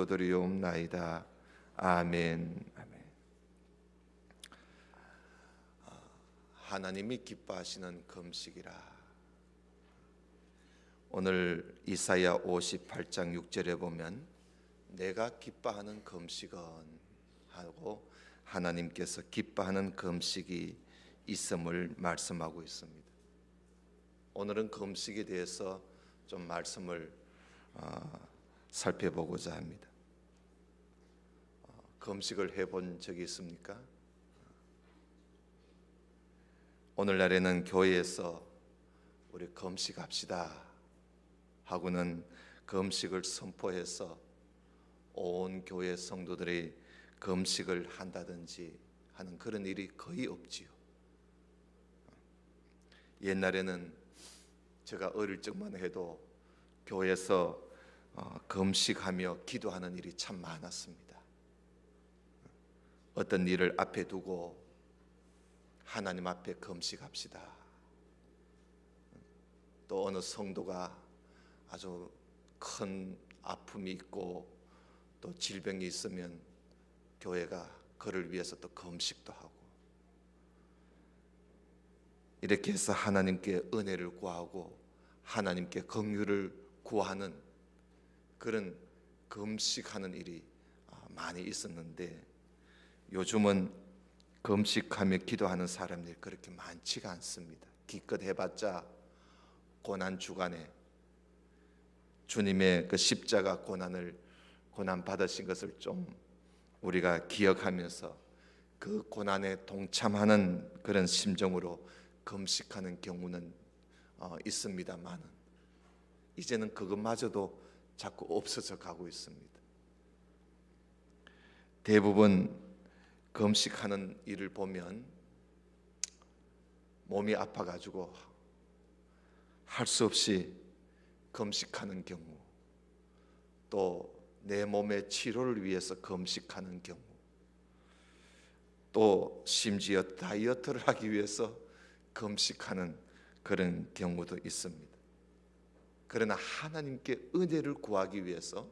드리옵나이다. 아멘. 아멘. 하나님이 기뻐하시는 금식이라. 오늘 이사야 58장 6절에 보면 내가 기뻐하는 금식은 하고 하나님께서 기뻐하는 금식이 있음을 말씀하고 있습니다. 오늘은 금식에 대해서 좀 말씀을 살펴보고자 합니다. 금식을 해본 적이 있습니까? 오늘날에는 교회에서 우리 금식합시다 하고는 금식을 선포해서 온 교회 성도들이 금식을 한다든지 하는 그런 일이 거의 없지요. 옛날에는 제가 어릴 적만 해도 교회에서 금식하며 기도하는 일이 참 많았습니다. 어떤 일을 앞에 두고 하나님 앞에 금식합시다. 또 어느 성도가 아주 큰 아픔이 있고 또 질병이 있으면 교회가 그를 위해서 또 금식도 하고, 이렇게 해서 하나님께 은혜를 구하고 하나님께 긍휼을 구하는 그런 금식하는 일이 많이 있었는데, 요즘은 금식하며 기도하는 사람들이 그렇게 많지가 않습니다. 기껏 해봤자 고난 주간에 주님의 그 십자가 고난 받으신 것을 좀 우리가 기억하면서 그 고난에 동참하는 그런 심정으로 금식하는 경우는 있습니다만, 이제는 그것마저도 자꾸 없어져 가고 있습니다. 대부분 금식하는 일을 보면 몸이 아파가지고 할 수 없이 금식하는 경우, 또 내 몸의 치료를 위해서 금식하는 경우, 또 심지어 다이어트를 하기 위해서 금식하는 그런 경우도 있습니다. 그러나 하나님께 은혜를 구하기 위해서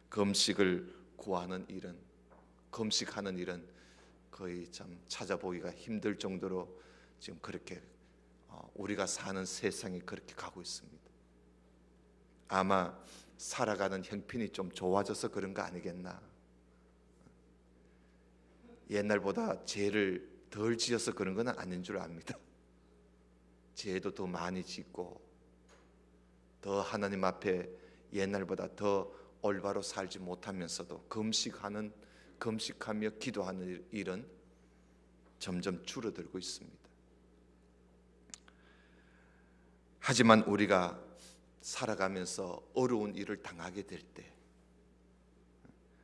금식을 구하는 일은, 금식하는 일은 거의 참 찾아보기가 힘들 정도로 지금 그렇게 우리가 사는 세상이 그렇게 가고 있습니다. 아마 살아가는 형편이 좀 좋아져서 그런 거 아니겠나. 옛날보다 죄를 덜 지어서 그런 건 아닌 줄 압니다. 죄도 더 많이 짓고 더 하나님 앞에 옛날보다 더 올바로 살지 못하면서도 금식하며 기도하는 일은 점점 줄어들고 있습니다. 하지만 우리가 살아가면서 어려운 일을 당하게 될 때,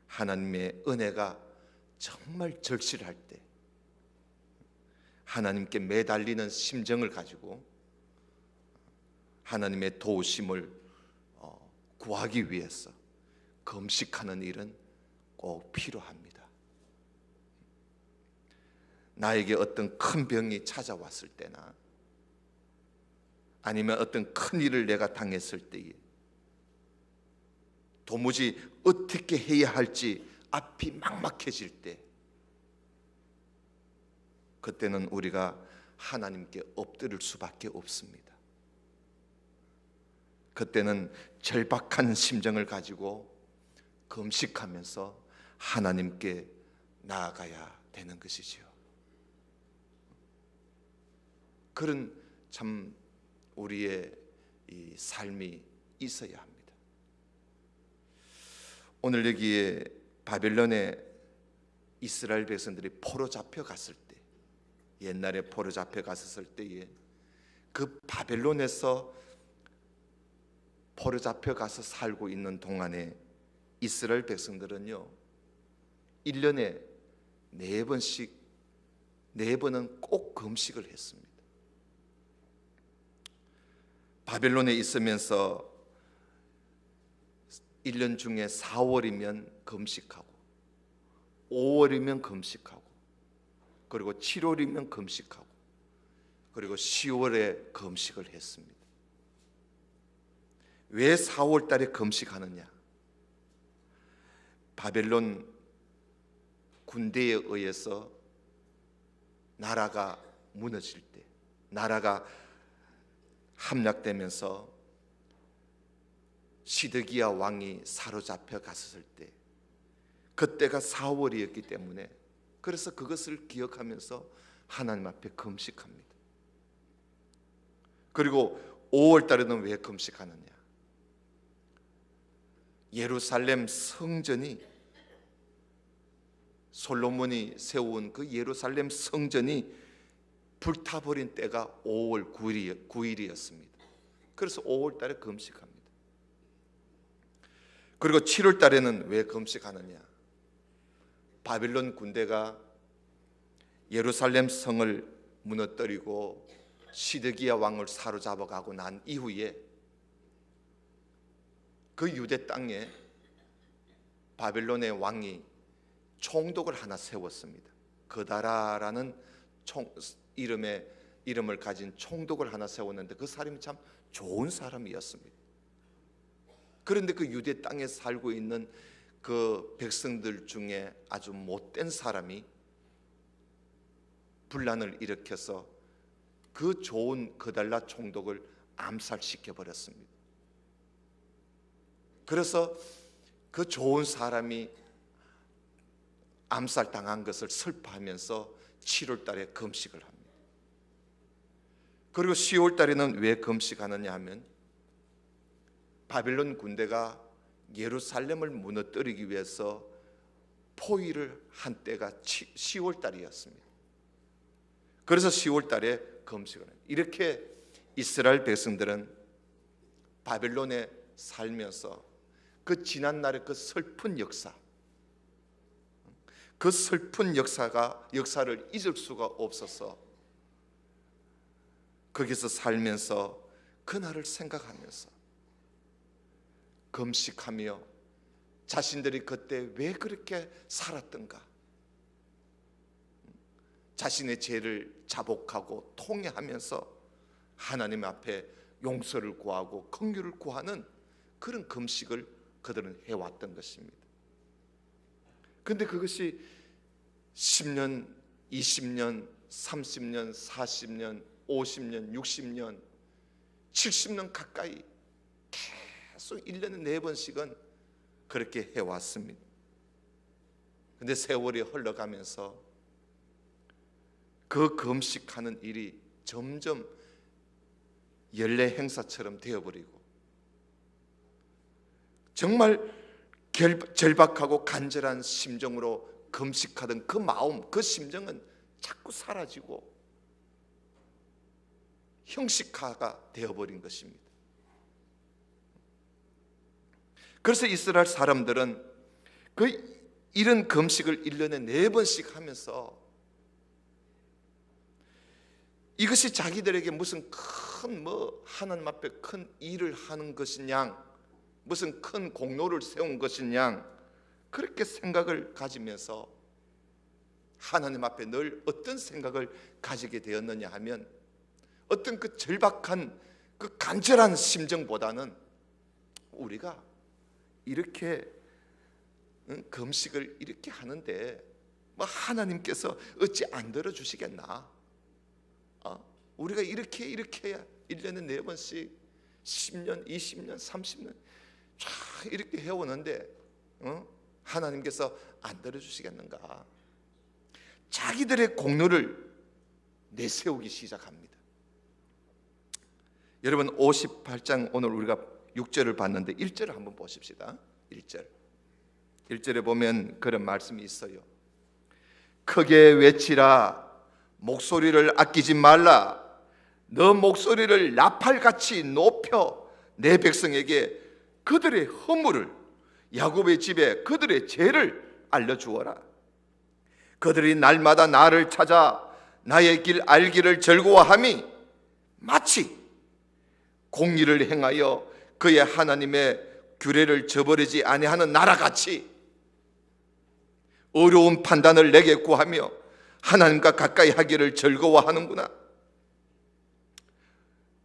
하나님의 은혜가 정말 절실할 때, 하나님께 매달리는 심정을 가지고 하나님의 도우심을 구하기 위해서 금식하는 일은 꼭 필요합니다. 나에게 어떤 큰 병이 찾아왔을 때나 아니면 어떤 큰 일을 내가 당했을 때에 도무지 어떻게 해야 할지 앞이 막막해질 때, 그때는 우리가 하나님께 엎드릴 수밖에 없습니다. 그때는 절박한 심정을 가지고 금식하면서 하나님께 나아가야 되는 것이지요. 그런 참 우리의 이 삶이 있어야 합니다. 오늘 여기에 바벨론에 이스라엘 백성들이 포로 잡혀갔을 때, 옛날에 포로 잡혀갔을 때에 그 바벨론에서 포로 잡혀가서 살고 있는 동안에 이스라엘 백성들은요, 1년에 4번은 꼭 금식을 했습니다. 바벨론에 있으면서 1년 중에 4월이면 금식하고, 5월이면 금식하고, 그리고 7월이면 금식하고, 그리고 10월에 금식을 했습니다. 왜 4월 달에 금식하느냐? 바벨론 군대에 의해서 나라가 무너질 때, 나라가 함락되면서 시드기야 왕이 사로잡혀 갔을 때, 그때가 4월이었기 때문에, 그래서 그것을 기억하면서 하나님 앞에 금식합니다. 그리고 5월 달에는 왜 금식하느냐? 예루살렘 성전이, 솔로몬이 세운 그 예루살렘 성전이 불타버린 때가 5월 9일이었습니다. 그래서 5월 달에 금식합니다. 그리고 7월 달에는 왜 금식하느냐? 바빌론 군대가 예루살렘 성을 무너뜨리고 시드기야 왕을 사로잡아가고 난 이후에 그 유대 땅에 바벨론의 왕이 총독을 하나 세웠습니다. 그다라라는 이름을 가진 총독을 하나 세웠는데 그 사람이 참 좋은 사람이었습니다. 그런데 그 유대 땅에 살고 있는 그 백성들 중에 아주 못된 사람이 분란을 일으켜서 그 좋은 그달라 총독을 암살시켜 버렸습니다. 그래서 그 좋은 사람이 암살당한 것을 슬퍼하면서 7월 달에 금식을 합니다. 그리고 10월 달에는 왜 금식하느냐 하면 바빌론 군대가 예루살렘을 무너뜨리기 위해서 포위를 한 때가 10월 달이었습니다. 그래서 10월 달에 금식을 해요. 이렇게 이스라엘 백성들은 바빌론에 살면서 그 지난날의 그 슬픈 역사, 그 슬픈 역사를 잊을 수가 없어서 거기서 살면서 그날을 생각하면서 금식하며 자신들이 그때 왜 그렇게 살았던가, 자신의 죄를 자복하고 통회하면서 하나님 앞에 용서를 구하고 긍휼을 구하는 그런 금식을 그들은 해왔던 것입니다. 그런데 그것이 10년, 20년, 30년, 40년, 50년, 60년, 70년 가까이 계속 1년에 4번씩은 그렇게 해왔습니다. 그런데 세월이 흘러가면서 그 금식하는 일이 점점 연례 행사처럼 되어버리고 정말 절박하고 간절한 심정으로 금식하던 그 마음, 그 심정은 자꾸 사라지고 형식화가 되어버린 것입니다. 그래서 이스라엘 사람들은 이런 금식을 1년에 4번씩 하면서 이것이 자기들에게 무슨 큰 하나님 앞에 큰 일을 하는 것이냐, 무슨 큰 공로를 세운 것이냐, 그렇게 생각을 가지면서 하나님 앞에 늘 어떤 생각을 가지게 되었느냐 하면 어떤 그 절박한 그 간절한 심정보다는 우리가 이렇게 금식을 이렇게 하는데 하나님께서 어찌 안 들어주시겠나, 우리가 이렇게 해야 1년에 4번씩 10년, 20년, 30년 쫙 이렇게 해오는데 하나님께서 안 들어주시겠는가, 자기들의 공로를 내세우기 시작합니다. 여러분 58장 오늘 우리가 6절을 봤는데 1절을 한번 보십시다. 1절에 보면 그런 말씀이 있어요. 크게 외치라, 목소리를 아끼지 말라, 너 목소리를 나팔같이 높여 내 백성에게 그들의 허물을, 야곱의 집에 그들의 죄를 알려주어라. 그들이 날마다 나를 찾아 나의 길 알기를 즐거워함이 마치 공의를 행하여 그의 하나님의 규례를 저버리지 아니하는 나라같이 어려운 판단을 내게 구하며 하나님과 가까이 하기를 즐거워하는구나.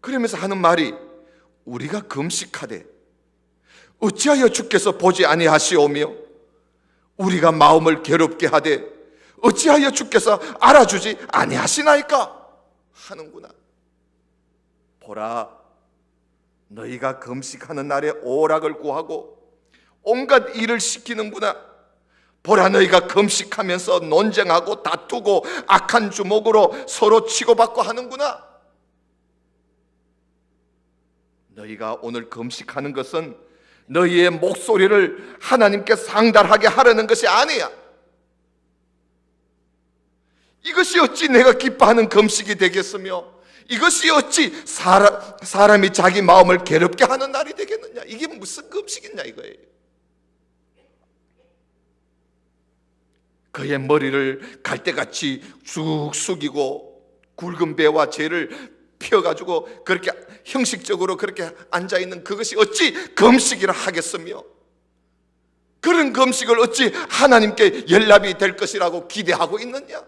그러면서 하는 말이, 우리가 금식하되 어찌하여 주께서 보지 아니하시오며 우리가 마음을 괴롭게 하되 어찌하여 주께서 알아주지 아니하시나이까 하는구나. 보라, 너희가 금식하는 날에 오락을 구하고 온갖 일을 시키는구나. 보라, 너희가 금식하면서 논쟁하고 다투고 악한 주먹으로 서로 치고받고 하는구나. 너희가 오늘 금식하는 것은 너희의 목소리를 하나님께 상달하게 하려는 것이 아니야. 이것이 어찌 내가 기뻐하는 금식이 되겠으며 이것이 어찌 사람이 자기 마음을 괴롭게 하는 날이 되겠느냐. 이게 무슨 금식이냐 이거예요. 그의 머리를 갈대같이 쑥 숙이고 굵은 배와 죄를 펴가지고 그렇게 형식적으로 그렇게 앉아있는 그것이 어찌 금식이라 하겠으며 그런 금식을 어찌 하나님께 연락이 될 것이라고 기대하고 있느냐.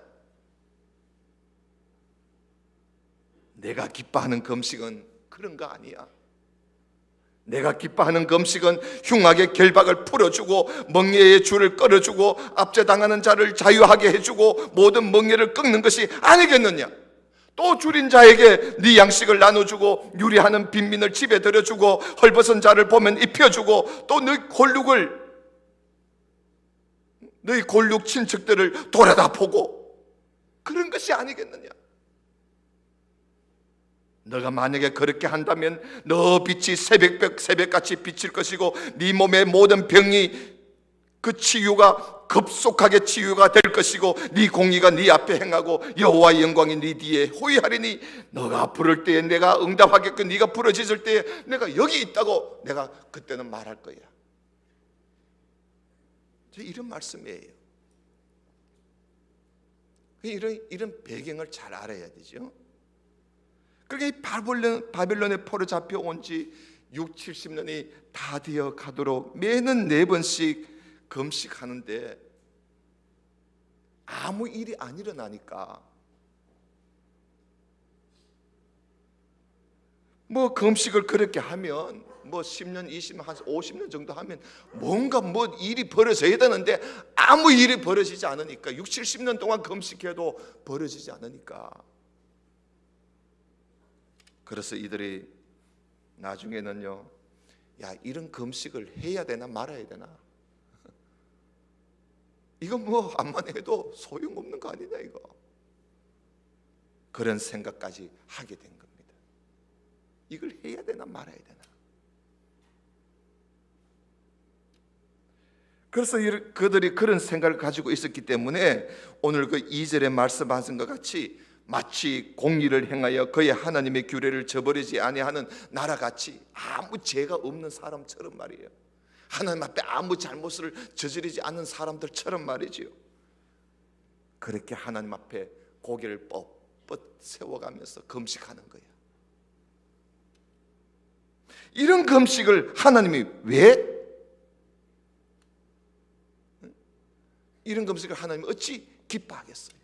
내가 기뻐하는 금식은 그런 거 아니야. 내가 기뻐하는 금식은 흉악의 결박을 풀어주고 멍에의 줄을 끌어주고 압제당하는 자를 자유하게 해주고 모든 멍에를 끊는 것이 아니겠느냐. 또 줄인 자에게 네 양식을 나눠주고 유리하는 빈민을 집에 들여주고 헐벗은 자를 보면 입혀주고 또 너희 골육 친척들을 돌아다 보고 그런 것이 아니겠느냐. 너가 만약에 그렇게 한다면 너 빛이 새벽같이 비칠 것이고 네 몸의 모든 병이 그 치유가 급속하게 치유가 될 것이고 네 공의가 네 앞에 행하고 여호와의 영광이 네 뒤에 호위하리니 너가 부를 때에 내가 응답하겠고 네가 부르짖을 때에 내가 여기 있다고 내가 그때는 말할 거야. 이런 말씀이에요. 이런 배경을 잘 알아야 되죠. 그러니까 바빌론에 포로 잡혀온 지 6, 70년이 다 되어 가도록 매년 4번씩 금식하는데 아무 일이 안 일어나니까 뭐 금식을 그렇게 하면 뭐 10년, 20년, 한 50년 정도 하면 뭔가 뭐 일이 벌어져야 되는데 아무 일이 벌어지지 않으니까 6, 70년 동안 금식해도 벌어지지 않으니까 그래서 이들이 나중에는요, 야, 이런 금식을 해야 되나 말아야 되나? 이건 뭐 암만 해도 소용없는 거 아니냐 이거. 그런 생각까지 하게 된 겁니다. 이걸 해야 되나 말아야 되나? 그래서 그들이 그런 생각을 가지고 있었기 때문에 오늘 그 2절에 말씀하신 것 같이 마치 공의를 행하여 그의 하나님의 규례를 저버리지 아니하는 나라같이 아무 죄가 없는 사람처럼 말이에요. 하나님 앞에 아무 잘못을 저지르지 않는 사람들처럼 말이지요. 그렇게 하나님 앞에 고개를 뻣뻣 세워가면서 금식하는 거예요. 이런 금식을 하나님이 왜 이런 금식을 하나님이 어찌 기뻐하겠어요?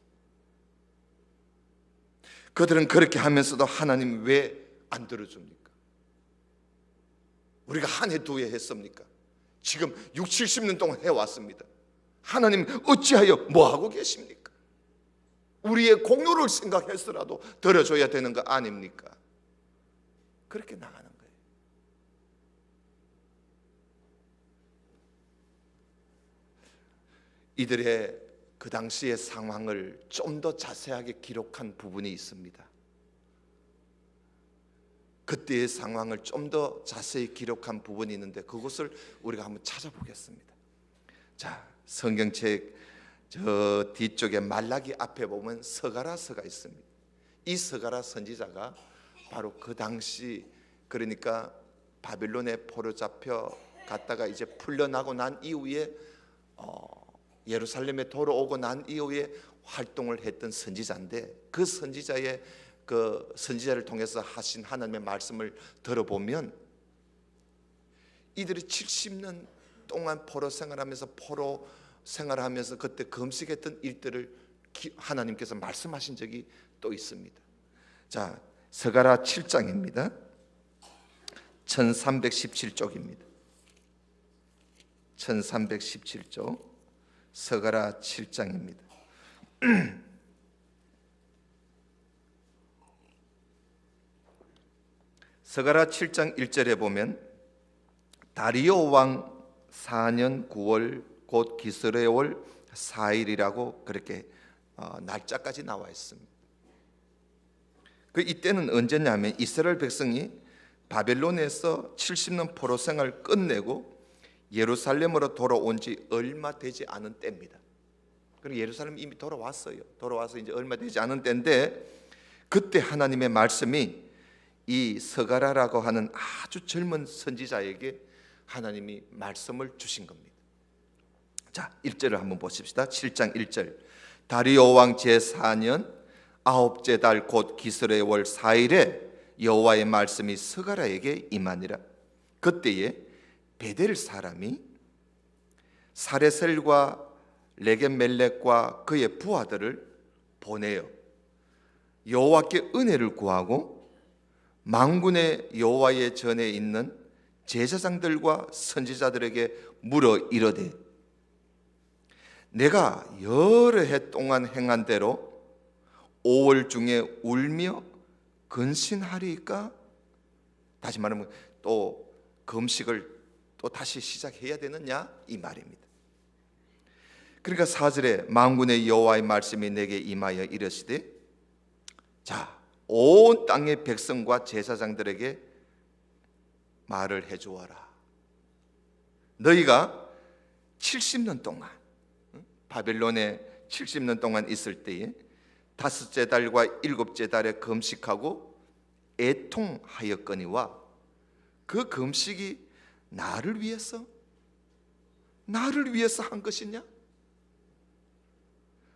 그들은 그렇게 하면서도 하나님이 왜 안 들어줍니까? 우리가 한 해 두 해 했습니까? 지금 6, 70년 동안 해왔습니다. 하나님 어찌하여 뭐하고 계십니까? 우리의 공로를 생각해서라도 들어줘야 되는 거 아닙니까? 그렇게 나가는 거예요. 이들의 그 당시의 상황을 좀 더 자세하게 기록한 부분이 있습니다. 그때의 상황을 좀 더 자세히 기록한 부분이 있는데 그것을 우리가 한번 찾아보겠습니다. 자, 성경책 저 뒤쪽에 말라기 앞에 보면 서가라서가 있습니다. 이 서가라 선지자가 바로 그 당시 그러니까 바빌론에 포로 잡혀 갔다가 이제 풀려나고 난 이후에 예루살렘에 돌아오고 난 이후에 활동을 했던 선지자인데 그 선지자의 그 선지자를 통해서 하신 하나님의 말씀을 들어보면 이들이 70년 동안 포로 생활하면서 그때 금식했던 일들을 하나님께서 말씀하신 적이 또 있습니다. 자, 서가라 7장입니다. 1317쪽입니다. 1317쪽 서가라 7장입니다. 서가라 7장 1절에 보면 다리오 왕 4년 9월 곧 기스레 월 4일이라고 그렇게 날짜까지 나와 있습니다. 이때는 언제냐면 이스라엘 백성이 바벨론에서 70년 포로 생활을 끝내고 예루살렘으로 돌아온 지 얼마 되지 않은 때입니다. 그리고 예루살렘 이미 돌아왔어요. 돌아와서 이제 얼마 되지 않은 때인데, 그때 하나님의 말씀이 이 서가라라고 하는 아주 젊은 선지자에게 하나님이 말씀을 주신 겁니다. 자, 1절을 한번 보십시다. 7장 1절. 다리오 왕 제4년 아홉째 달 곧 기스레 월 4일에 여호와의 말씀이 서가라에게 임하니라. 그때에 베델 사람이 사레셀과 레겜멜렉과 그의 부하들을 보내어 여호와께 은혜를 구하고 만군의 여호와의 전에 있는 제사장들과 선지자들에게 물어 이르되, 내가 여러 해 동안 행한 대로 5월 중에 울며 근신하리이까? 다시 말하면 또 금식을 또 다시 시작해야 되느냐, 이 말입니다. 그러니까 4절에 만군의 여호와의 말씀이 내게 임하여 이르시되, 자, 온 땅의 백성과 제사장들에게 말을 해주어라. 너희가 70년 동안 바벨론에 70년 동안 있을 때에 다섯째 달과 일곱째 달에 금식하고 애통하였거니와 그 금식이 나를 위해서 한 것이냐?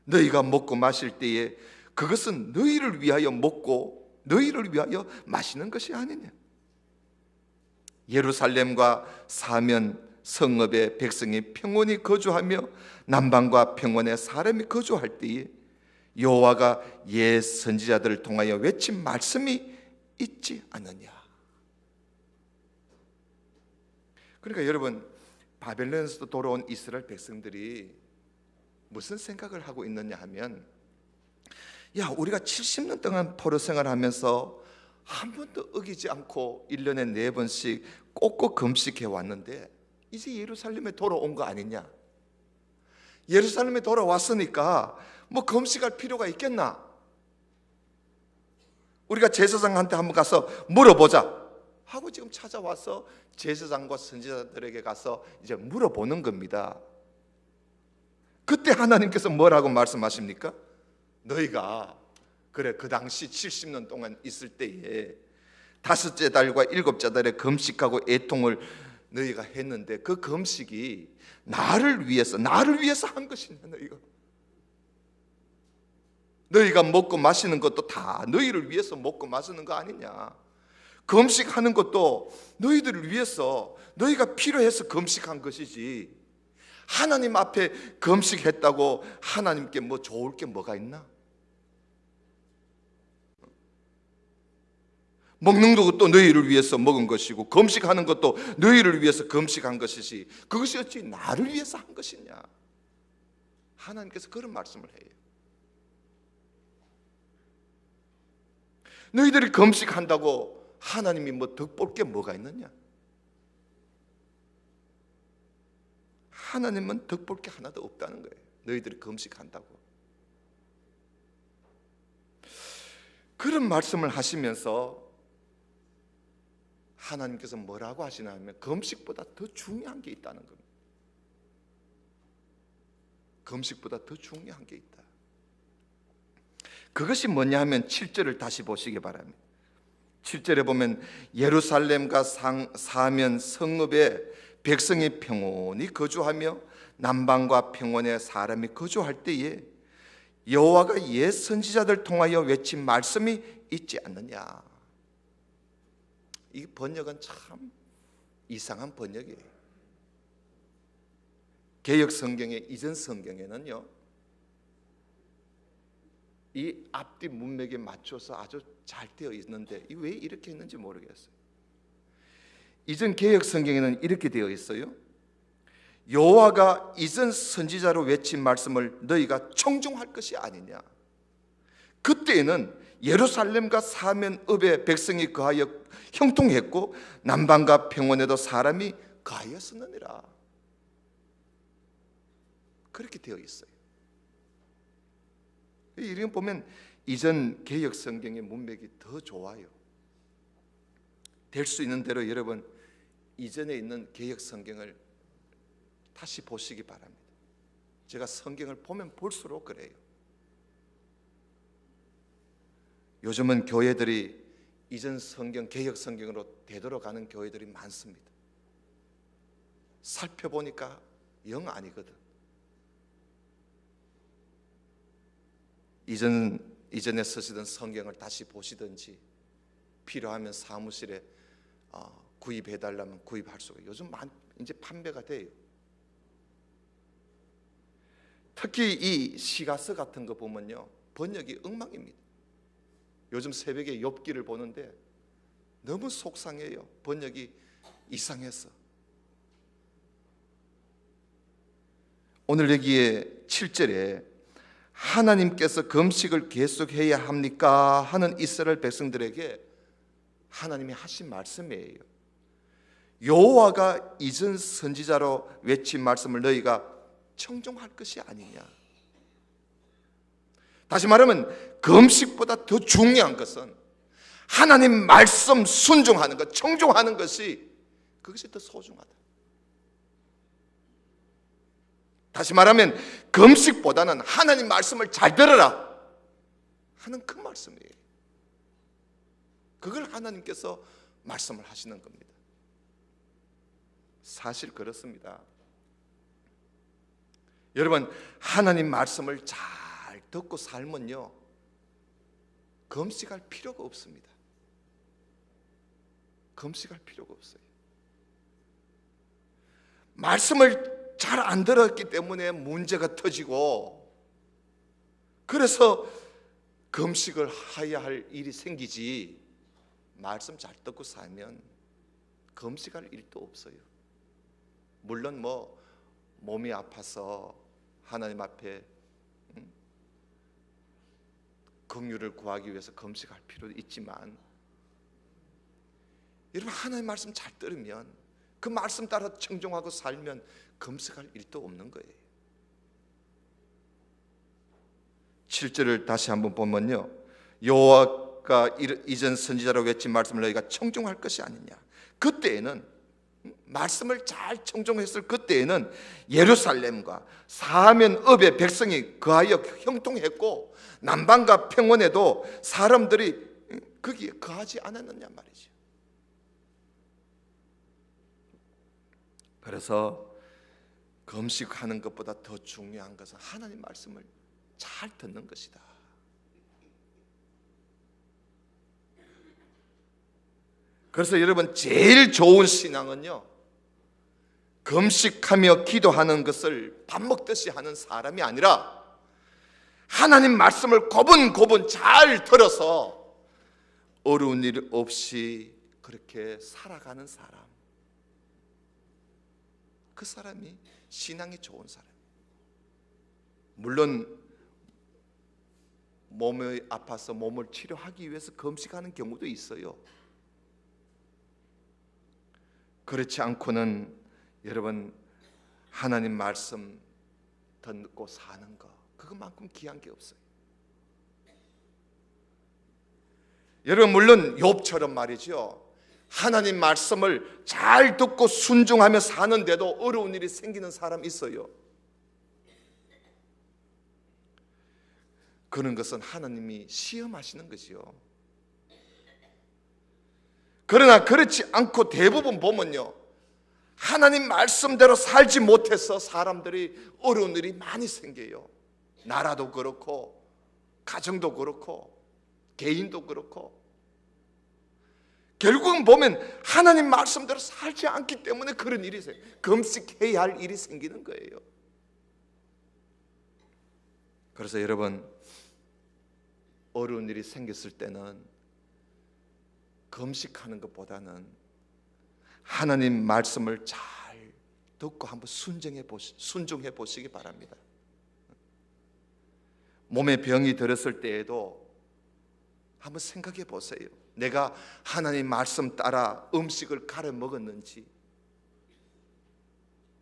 너희가 먹고 마실 때에 그것은 너희를 위하여 먹고 너희를 위하여 마시는 것이 아니냐? 예루살렘과 사면 성읍에 백성이 평온히 거주하며 남방과 평원에 사람이 거주할 때에 여호와가 옛 선지자들을 통하여 외친 말씀이 있지 않느냐? 그러니까 여러분, 바벨론에서 돌아온 이스라엘 백성들이 무슨 생각을 하고 있느냐 하면, 야, 우리가 70년 동안 포로 생활하면서 한 번도 어기지 않고 1년에 4번씩 꼭꼭 금식해 왔는데 이제 예루살렘에 돌아온 거 아니냐? 예루살렘에 돌아왔으니까 뭐 금식할 필요가 있겠나? 우리가 제사장한테 한번 가서 물어보자 하고 지금 찾아와서 제사장과 선지자들에게 가서 이제 물어보는 겁니다. 그때 하나님께서 뭐라고 말씀하십니까? 너희가 그래 그 당시 70년 동안 있을 때에 다섯째 달과 일곱째 달에 금식하고 애통을 너희가 했는데 그 금식이 나를 위해서 한 것이냐? 너희가 먹고 마시는 것도 다 너희를 위해서 먹고 마시는 거 아니냐? 금식하는 것도 너희들을 위해서, 너희가 필요해서 금식한 것이지, 하나님 앞에 금식했다고 하나님께 뭐 좋을 게 뭐가 있나? 먹는 것도 너희를 위해서 먹은 것이고 금식하는 것도 너희를 위해서 금식한 것이지, 그것이 어찌 나를 위해서 한 것이냐? 하나님께서 그런 말씀을 해요. 너희들이 금식한다고 하나님이 뭐 덕볼 게 뭐가 있느냐? 하나님은 덕볼 게 하나도 없다는 거예요. 너희들이 금식한다고. 그런 말씀을 하시면서 하나님께서 뭐라고 하시냐면 금식보다 더 중요한 게 있다는 겁니다. 금식보다 더 중요한 게 있다. 그것이 뭐냐 하면 7절을 다시 보시기 바랍니다. 7절에 보면 예루살렘과 사면 성읍에 백성이 평온히 거주하며 남방과 평원에 사람이 거주할 때에 여호와가 옛 선지자들 통하여 외친 말씀이 있지 않느냐? 이 번역은 참 이상한 번역이에요. 개역 성경의 이전 성경에는요, 이 앞뒤 문맥에 맞춰서 아주 잘 되어 있는데 왜 이렇게 했는지 모르겠어요. 이전 개역 성경에는 이렇게 되어 있어요. 여호와가 이전 선지자로 외친 말씀을 너희가 청종할 것이 아니냐. 그때에는 예루살렘과 사면읍의 백성이 거하여 형통했고 남방과 평원에도 사람이 거하였으느니라. 그렇게 되어 있어요. 이런 보면 이전 개역 성경의 문맥이 더 좋아요. 될 수 있는 대로 여러분 이전에 있는 개역 성경을 다시 보시기 바랍니다. 제가 성경을 보면 볼수록 그래요. 요즘은 교회들이 이전 성경, 개역 성경으로 되돌아가는 교회들이 많습니다. 살펴보니까 영 아니거든. 이전에 쓰시던 성경을 다시 보시든지 필요하면 사무실에 구입해달라면 구입할 수가 요즘 이제 판매가 돼요. 특히 이 시가서 같은 거 보면요, 번역이 엉망입니다. 요즘 새벽에 욥기를 보는데 너무 속상해요. 번역이 이상해서. 오늘 여기에 7절에 하나님께서 금식을 계속해야 합니까? 하는 이스라엘 백성들에게 하나님이 하신 말씀이에요. 여호와가 이전 선지자로 외친 말씀을 너희가 청종할 것이 아니냐. 다시 말하면 금식보다 더 중요한 것은 하나님 말씀 순종하는 것, 청종하는 것이 그것이 더 소중하다. 다시 말하면 금식보다는 하나님 말씀을 잘 들어라 하는 그 말씀이에요. 그걸 하나님께서 말씀을 하시는 겁니다. 사실 그렇습니다. 여러분, 하나님 말씀을 잘 듣고 살면요, 금식할 필요가 없습니다. 금식할 필요가 없어요. 말씀을 잘 안 들었기 때문에 문제가 터지고, 그래서 금식을 해야 할 일이 생기지, 말씀 잘 듣고 살면 금식할 일도 없어요. 물론 몸이 아파서 하나님 앞에 긍휼을 구하기 위해서 금식할 필요도 있지만, 여러분 하나님 말씀 잘 들으면 그 말씀 따라 청종하고 살면 금식할 일도 없는 거예요. 7절을 다시 한번 보면요, 여호와가 이전 선지자로 외친 말씀을 너희가 청종할 것이 아니냐. 그때에는, 말씀을 잘 청종했을 그때에는 예루살렘과 사면읍의 백성이 거하여 형통했고 남방과 평원에도 사람들이 거기에 거하지 않았느냐 말이죠. 그래서 금식하는 것보다 더 중요한 것은 하나님 말씀을 잘 듣는 것이다. 그래서 여러분, 제일 좋은 신앙은요, 금식하며 기도하는 것을 밥 먹듯이 하는 사람이 아니라 하나님 말씀을 고분고분 잘 들어서 어려운 일 없이 그렇게 살아가는 사람, 그 사람이 신앙이 좋은 사람. 물론 몸이 아파서 몸을 치료하기 위해서 금식하는 경우도 있어요. 그렇지 않고는 여러분, 하나님 말씀 듣고 사는 거, 그것만큼 귀한 게 없어요. 여러분, 물론 욥처럼 말이죠, 하나님 말씀을 잘 듣고 순종하며 사는데도 어려운 일이 생기는 사람 있어요. 그런 것은 하나님이 시험하시는 것이요. 그러나 그렇지 않고 대부분 보면요, 하나님 말씀대로 살지 못해서 사람들이 어려운 일이 많이 생겨요. 나라도 그렇고 가정도 그렇고 개인도 그렇고. 결국은 보면 하나님 말씀대로 살지 않기 때문에 그런 일이 생겨요. 금식해야 할 일이 생기는 거예요. 그래서 여러분, 어려운 일이 생겼을 때는 금식하는 것보다는 하나님 말씀을 잘 듣고 한번 순종해 보시기 바랍니다. 몸에 병이 들었을 때에도 한번 생각해 보세요. 내가 하나님 말씀 따라 음식을 갈아 먹었는지.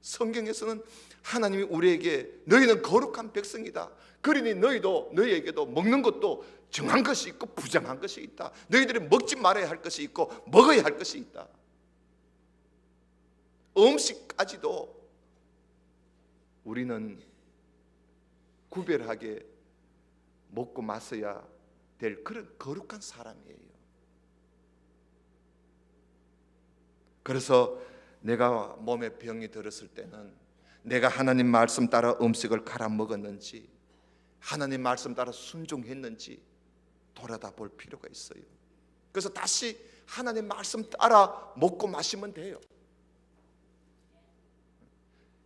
성경에서는 하나님이 우리에게 너희는 거룩한 백성이다. 그러니 너희에게도 먹는 것도 정한 것이 있고 부정한 것이 있다. 너희들이 먹지 말아야 할 것이 있고 먹어야 할 것이 있다. 음식까지도 우리는 구별하게 먹고 마셔야 될 그런 거룩한 사람이에요. 그래서 내가 몸에 병이 들었을 때는 내가 하나님 말씀 따라 음식을 갈아 먹었는지, 하나님 말씀 따라 순종했는지 돌아다 볼 필요가 있어요. 그래서 다시 하나님 말씀 따라 먹고 마시면 돼요.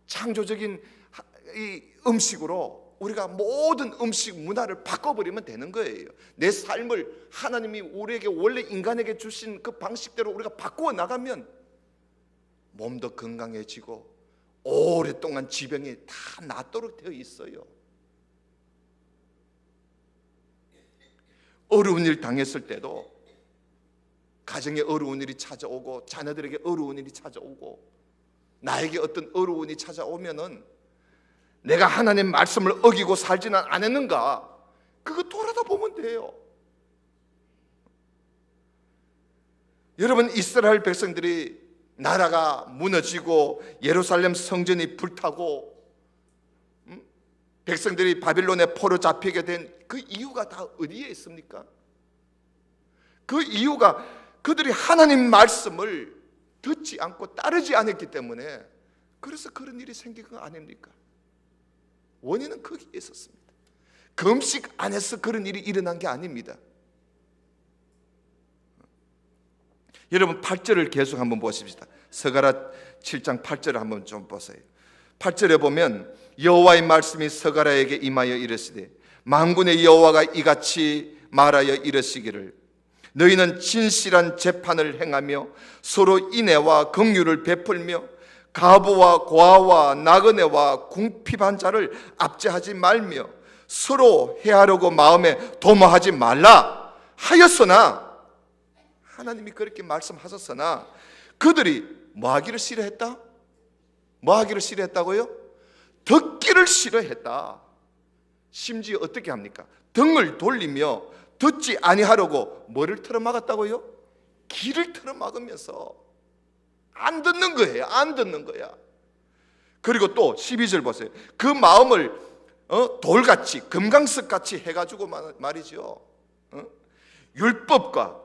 창조적인 이 음식으로 우리가 모든 음식 문화를 바꿔버리면 되는 거예요. 내 삶을 하나님이 우리에게 원래 인간에게 주신 그 방식대로 우리가 바꾸어 나가면 몸도 건강해지고 오랫동안 지병이 다 낫도록 되어 있어요. 어려운 일 당했을 때도, 가정에 어려운 일이 찾아오고 자녀들에게 어려운 일이 찾아오고 나에게 어떤 어려운 일이 찾아오면은 내가 하나님 말씀을 어기고 살지는 않았는가, 그거 돌아다 보면 돼요. 여러분, 이스라엘 백성들이 나라가 무너지고 예루살렘 성전이 불타고 백성들이 바빌론의 포로 잡히게 된 그 이유가 다 어디에 있습니까? 그 이유가 그들이 하나님 말씀을 듣지 않고 따르지 않았기 때문에, 그래서 그런 일이 생긴 거 아닙니까? 원인은 거기에 있었습니다. 금식 안에서 그런 일이 일어난 게 아닙니다. 여러분, 8절을 계속 한번 보십시다. 스가랴 7장 8절을 한번 좀 보세요. 8절에 보면 여호와의 말씀이 스가랴에게 임하여 이르시되, 만군의 여호와가 이같이 말하여 이르시기를, 너희는 진실한 재판을 행하며 서로 인애와 긍휼을 베풀며 가부와 고아와 나그네와 궁핍한 자를 압제하지 말며 서로 해하려고 마음에 도모하지 말라 하였으나, 하나님이 그렇게 말씀하셨으나 그들이 뭐 하기를 싫어했다? 뭐 하기를 싫어했다고요? 듣기를 싫어했다. 심지어 어떻게 합니까? 등을 돌리며 듣지 아니하려고 뭐를 틀어막았다고요? 귀를 틀어막으면서 안 듣는 거예요. 안 듣는 거야. 그리고 또 12절 보세요. 그 마음을 돌같이 금강석같이 해가지고 말이죠, 율법과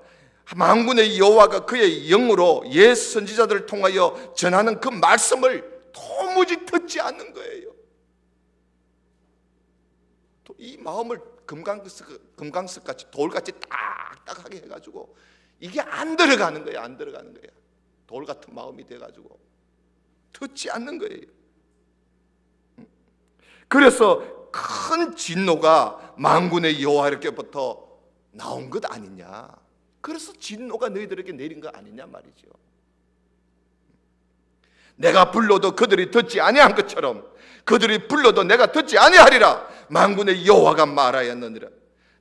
만군의 여호와가 그의 영으로 옛 선지자들을 통하여 전하는 그 말씀을 도무지 듣지 않는 거예요. 또 이 마음을 금강석같이 돌같이 딱딱하게 해가지고 이게 안 들어가는 거예요. 안 들어가는 거예요. 돌 같은 마음이 돼가지고 듣지 않는 거예요. 그래서 큰 진노가 만군의 여호와께로부터 나온 것 아니냐. 그래서 진노가 너희들에게 내린 거 아니냐 말이죠. 내가 불러도 그들이 듣지 아니한 것처럼 그들이 불러도 내가 듣지 아니하리라. 만군의 여호와가 말하였느니라.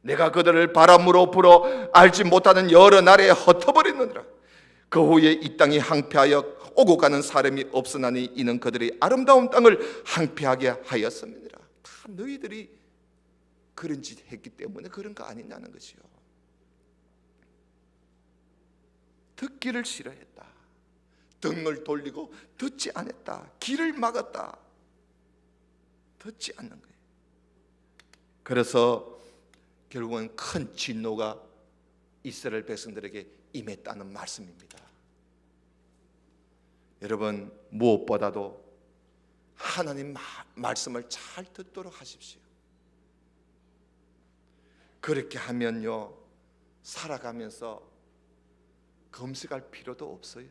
내가 그들을 바람으로 불어 알지 못하는 여러 나라에 흩어버리느니라. 그 후에 이 땅이 항폐하여 오고 가는 사람이 없으나니 이는 그들이 아름다운 땅을 항폐하게 하였음이니라. 다 너희들이 그런 짓 했기 때문에 그런 거 아니냐는 것이요. 듣기를 싫어했다. 등을 돌리고 듣지 않았다. 귀를 막았다. 듣지 않는 거예요. 그래서 결국은 큰 진노가 이스라엘 백성들에게 임했다는 말씀입니다. 여러분, 무엇보다도 하나님 말씀을 잘 듣도록 하십시오. 그렇게 하면요, 살아가면서 금식할 필요도 없어요.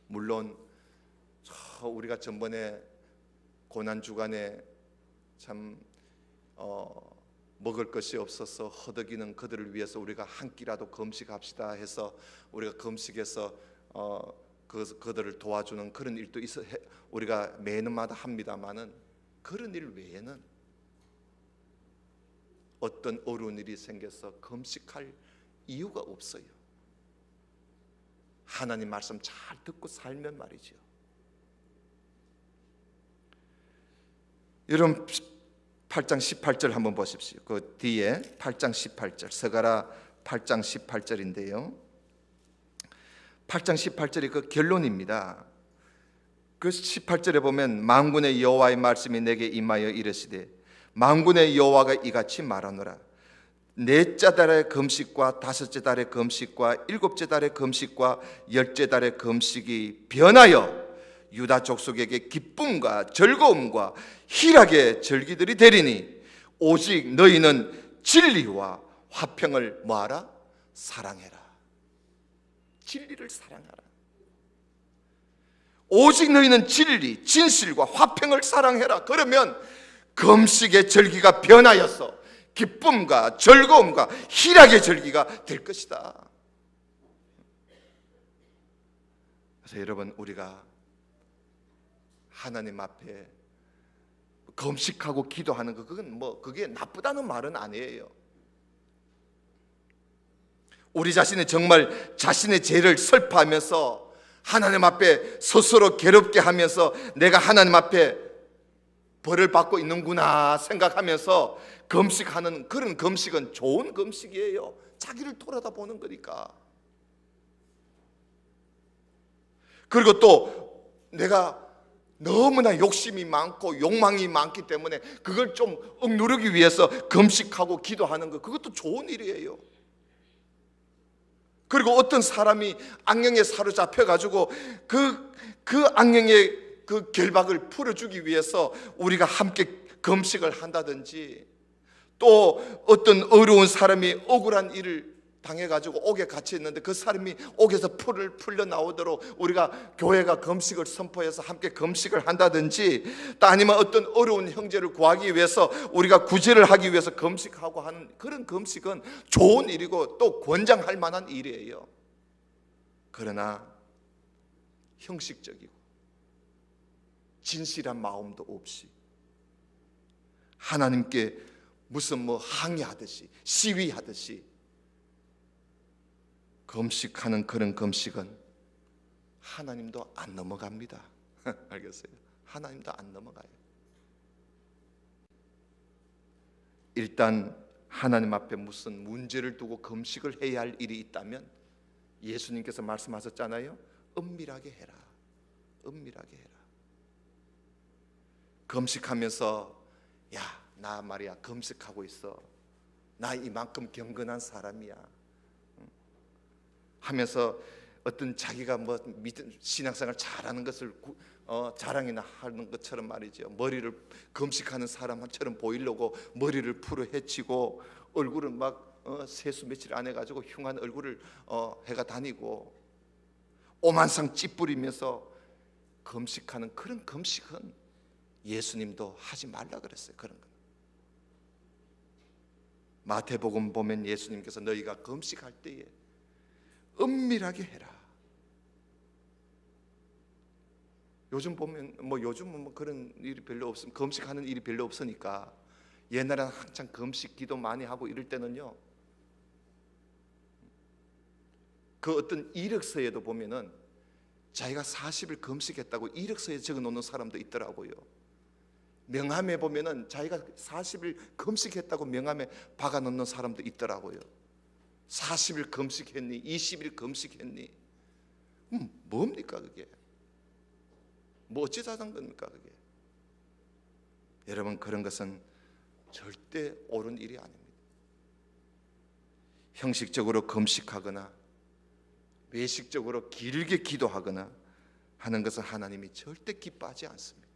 물론 우리가 전번에 고난주간에 참 먹을 것이 없어서 허덕이는 그들을 위해서 우리가 한 끼라도 금식합시다 해서 우리가 금식해서 그들을 도와주는 그런 일도 우리가 매년마다 합니다마는 그런 일 외에는 어떤 어려운 일이 생겨서 금식할 이유가 없어요. 하나님 말씀 잘 듣고 살면 말이죠. 여러분 8장 18절 한번 보십시오. 그 뒤에 8장 18절, 스가랴 8장 18절인데요. 8장 18절이 그 결론입니다. 그 18절에 보면 만군의 여호와의 말씀이 내게 임하여 이르시되 만군의 여호와가 이같이 말하노라. 넷째 달의 금식과 다섯째 달의 금식과 일곱째 달의 금식과 열째 달의 금식이 변하여 유다 족속에게 기쁨과 즐거움과 희락의 절기들이 되리니 오직 너희는 진리와 화평을 뭐하라? 사랑해라. 진리를 사랑하라. 오직 너희는 진리, 진실과 화평을 사랑해라. 그러면 금식의 절기가 변하여서 기쁨과 즐거움과 희락의 절기가 될 것이다. 그래서 여러분, 우리가 하나님 앞에 금식하고 기도하는 거, 그게 나쁘다는 말은 아니에요. 우리 자신이 정말 자신의 죄를 설파하면서 하나님 앞에 스스로 괴롭게 하면서 내가 하나님 앞에 벌을 받고 있는구나 생각하면서 금식하는 그런 금식은 좋은 금식이에요. 자기를 돌아다보는 거니까. 그리고 또 내가 너무나 욕심이 많고 욕망이 많기 때문에 그걸 좀 억누르기 위해서 금식하고 기도하는 거, 그것도 좋은 일이에요. 그리고 어떤 사람이 악령에 사로잡혀 가지고 그 악령의 그 결박을 풀어주기 위해서 우리가 함께 금식을 한다든지, 또 어떤 어려운 사람이 억울한 일을 당해가지고 옥에 갇혀 있는데 그 사람이 옥에서 풀려 나오도록 우리가 교회가 금식을 선포해서 함께 금식을 한다든지, 또 아니면 어떤 어려운 형제를 구하기 위해서 우리가 구제를 하기 위해서 금식하고 하는 그런 금식은 좋은 일이고 또 권장할 만한 일이에요. 그러나 형식적이고 진실한 마음도 없이 하나님께 무슨 항의하듯이 시위하듯이 금식하는 그런 금식은 하나님도 안 넘어갑니다. 알겠어요? 하나님도 안 넘어가요. 일단 하나님 앞에 무슨 문제를 두고 금식을 해야 할 일이 있다면 예수님께서 말씀하셨잖아요. 은밀하게 해라. 은밀하게 해라. 금식하면서 야, 나 말이야 금식하고 있어. 나 이만큼 경건한 사람이야 하면서 어떤 자기가 신앙생활 잘하는 것을 자랑이나 하는 것처럼 말이죠. 머리를 금식하는 사람처럼 보이려고 머리를 풀어 헤치고 얼굴은 막 세수 며칠 안 해가지고 흉한 얼굴을 해가 다니고 오만상 찌푸리면서 금식하는 그런 금식은 예수님도 하지 말라 그랬어요. 그런 거. 마태복음 보면 예수님께서 너희가 금식할 때에 은밀하게 해라. 요즘 보면 요즘은 그런 일이 별로 없으면 금식하는 일이 별로 없으니까 옛날에는 한창 금식 기도 많이 하고 이럴 때는요, 그 어떤 이력서에도 보면은 자기가 40일 금식했다고 이력서에 적어 놓는 사람도 있더라고요. 명함에 보면은 자기가 40일 금식했다고 명함에 박아 놓는 사람도 있더라고요. 40일 금식했니? 20일 금식했니? 뭡니까 그게? 어찌자는 겁니까 그게? 여러분, 그런 것은 절대 옳은 일이 아닙니다. 형식적으로 금식하거나 외식적으로 길게 기도하거나 하는 것은 하나님이 절대 기뻐하지 않습니다.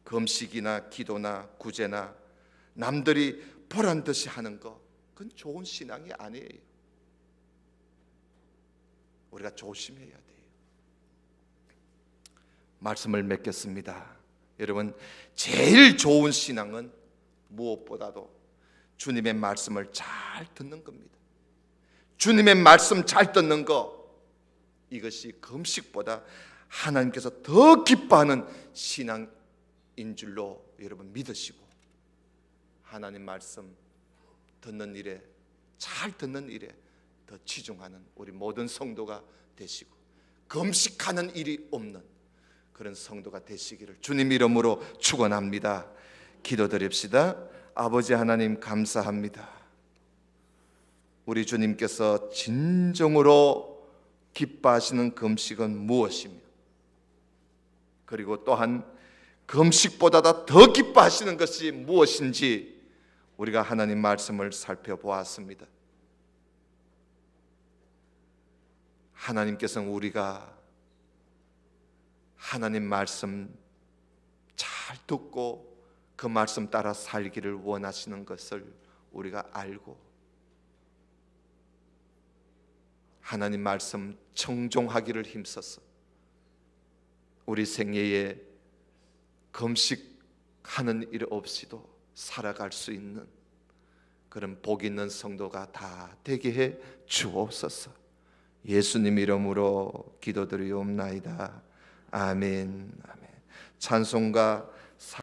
금식이나 기도나 구제나 남들이 보란 듯이 하는 거, 그건 좋은 신앙이 아니에요. 우리가 조심해야 돼요. 말씀을 맺겠습니다. 여러분, 제일 좋은 신앙은 무엇보다도 주님의 말씀을 잘 듣는 겁니다. 주님의 말씀 잘 듣는 거, 이것이 금식보다 하나님께서 더 기뻐하는 신앙인 줄로 여러분 믿으시고, 하나님 말씀 듣는 일에, 잘 듣는 일에 더 치중하는 우리 모든 성도가 되시고, 금식하는 일이 없는 그런 성도가 되시기를 주님 이름으로 축원합니다. 기도드립시다. 아버지 하나님, 감사합니다. 우리 주님께서 진정으로 기뻐하시는 금식은 무엇이며, 그리고 또한 금식보다 더 기뻐하시는 것이 무엇인지 우리가 하나님 말씀을 살펴보았습니다. 하나님께서는 우리가 하나님 말씀 잘 듣고 그 말씀 따라 살기를 원하시는 것을 우리가 알고, 하나님 말씀 청종하기를 힘써서 우리 생애에 금식하는 일 없이도 살아갈 수 있는 그런 복 있는 성도가 다 되게 해 주옵소서. 예수님 이름으로 기도드리옵나이다. 아멘. 아멘. 찬송가